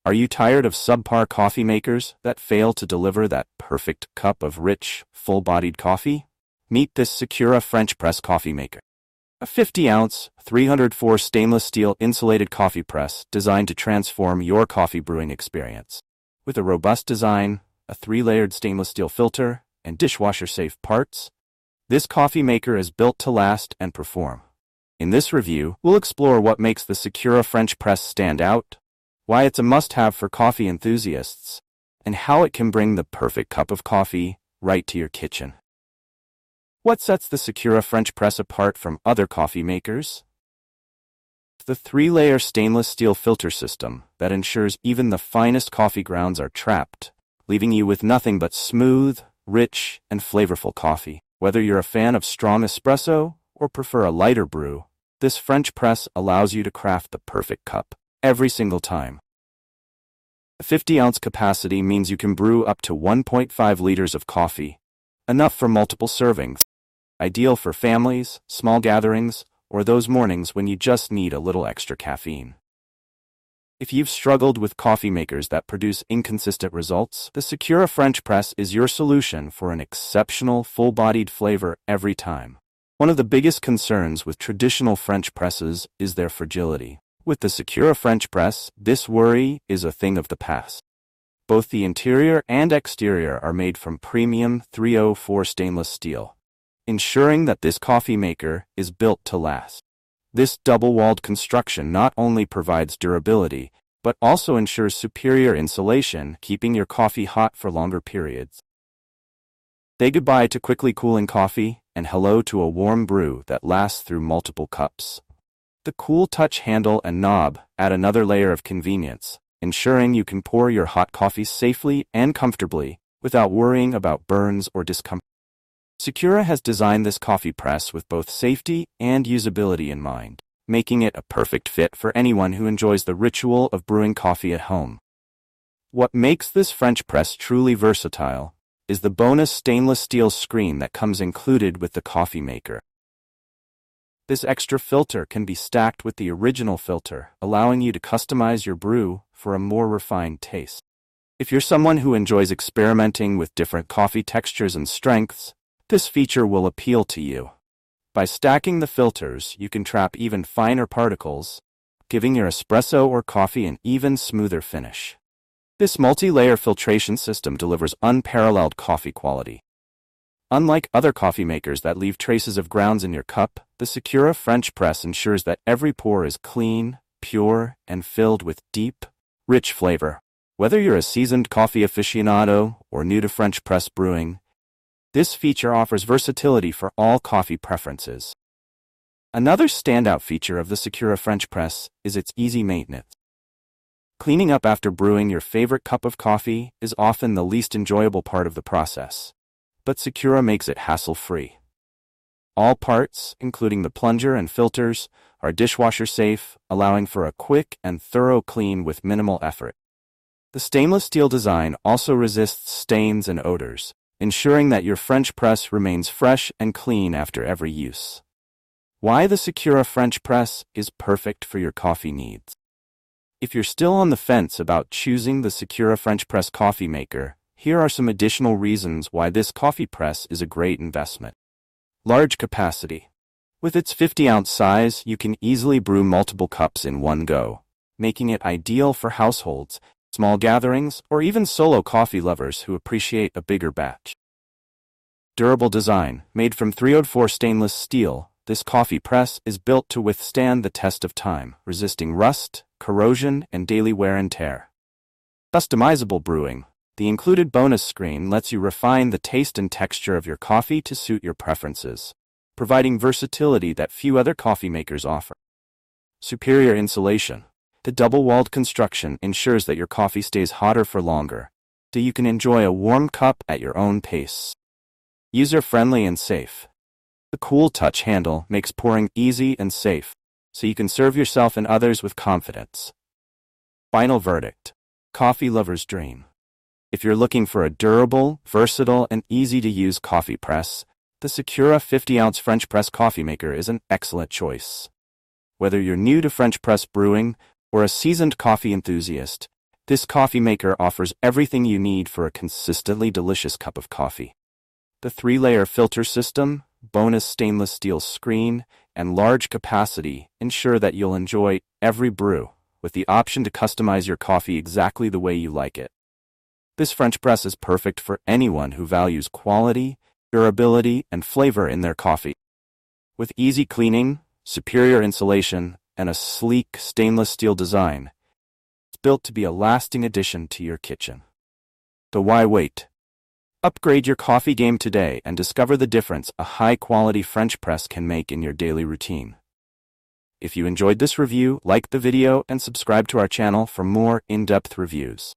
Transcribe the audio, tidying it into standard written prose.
Are you tired of subpar coffee makers that fail to deliver that perfect cup of rich, full-bodied coffee? Meet this Secura French press coffee maker. A 50-ounce, 304 stainless steel insulated coffee press designed to transform your coffee brewing experience. With a robust design, a 3-layered stainless steel filter, and dishwasher-safe parts, this coffee maker is built to last and perform. In this review, we'll explore what makes the Secura French press stand out, why it's a must-have for coffee enthusiasts, and how it can bring the perfect cup of coffee right to your kitchen. What sets the Secura French press apart from other coffee makers? The 3-layer stainless steel filter system that ensures even the finest coffee grounds are trapped, leaving you with nothing but smooth, rich, and flavorful coffee. Whether you're a fan of strong espresso or prefer a lighter brew, this French press allows you to craft the perfect cup every single time. A 50-ounce capacity means you can brew up to 1.5 liters of coffee, enough for multiple servings. Ideal for families, small gatherings, or those mornings when you just need a little extra caffeine. If you've struggled with coffee makers that produce inconsistent results, the Secura French press is your solution for an exceptional, full-bodied flavor every time. One of the biggest concerns with traditional French presses is their fragility. With the Secura French press, this worry is a thing of the past. Both the interior and exterior are made from premium 304 stainless steel, ensuring that this coffee maker is built to last. This double-walled construction not only provides durability, but also ensures superior insulation, keeping your coffee hot for longer periods. Say goodbye to quickly cooling coffee, and hello to a warm brew that lasts through multiple cups. The cool touch handle and knob add another layer of convenience, ensuring you can pour your hot coffee safely and comfortably without worrying about burns or discomfort. Secura has designed this coffee press with both safety and usability in mind, making it a perfect fit for anyone who enjoys the ritual of brewing coffee at home. What makes this French press truly versatile is the bonus stainless steel screen that comes included with the coffee maker. This extra filter can be stacked with the original filter, allowing you to customize your brew for a more refined taste. If you're someone who enjoys experimenting with different coffee textures and strengths, this feature will appeal to you. By stacking the filters, you can trap even finer particles, giving your espresso or coffee an even smoother finish. This multi-layer filtration system delivers unparalleled coffee quality. Unlike other coffee makers that leave traces of grounds in your cup, the Secura French press ensures that every pour is clean, pure, and filled with deep, rich flavor. Whether you're a seasoned coffee aficionado or new to French press brewing, this feature offers versatility for all coffee preferences. Another standout feature of the Secura French press is its easy maintenance. Cleaning up after brewing your favorite cup of coffee is often the least enjoyable part of the process, but Secura makes it hassle-free. All parts, including the plunger and filters, are dishwasher safe, allowing for a quick and thorough clean with minimal effort. The stainless steel design also resists stains and odors, ensuring that your French press remains fresh and clean after every use. Why the Secura French press is perfect for your coffee needs. If you're still on the fence about choosing the Secura French press coffee maker, here are some additional reasons why this coffee press is a great investment. Large capacity. With its 50-ounce size, you can easily brew multiple cups in one go, making it ideal for households, small gatherings, or even solo coffee lovers who appreciate a bigger batch. Durable design. Made from 304 stainless steel, this coffee press is built to withstand the test of time, resisting rust, corrosion, and daily wear and tear. Customizable brewing. The included bonus screen lets you refine the taste and texture of your coffee to suit your preferences, providing versatility that few other coffee makers offer. Superior insulation. The double-walled construction ensures that your coffee stays hotter for longer, so you can enjoy a warm cup at your own pace. User-friendly and safe. The cool touch handle makes pouring easy and safe, so you can serve yourself and others with confidence. Final verdict. Coffee lover's dream. If you're looking for a durable, versatile, and easy-to-use coffee press, the Secura 50-ounce French press coffee maker is an excellent choice. Whether you're new to French press brewing or a seasoned coffee enthusiast, This coffee maker offers everything you need for a consistently delicious cup of coffee. The 3-layer filter system, bonus stainless steel screen, and large capacity ensure that you'll enjoy every brew, with the option to customize your coffee exactly the way you like it. This French press is perfect for anyone who values quality, durability, and flavor in their coffee. With easy cleaning, superior insulation, and a sleek stainless steel design, it's built to be a lasting addition to your kitchen. So why wait? Upgrade your coffee game today and discover the difference a high-quality French press can make in your daily routine. If you enjoyed this review, like the video and subscribe to our channel for more in-depth reviews.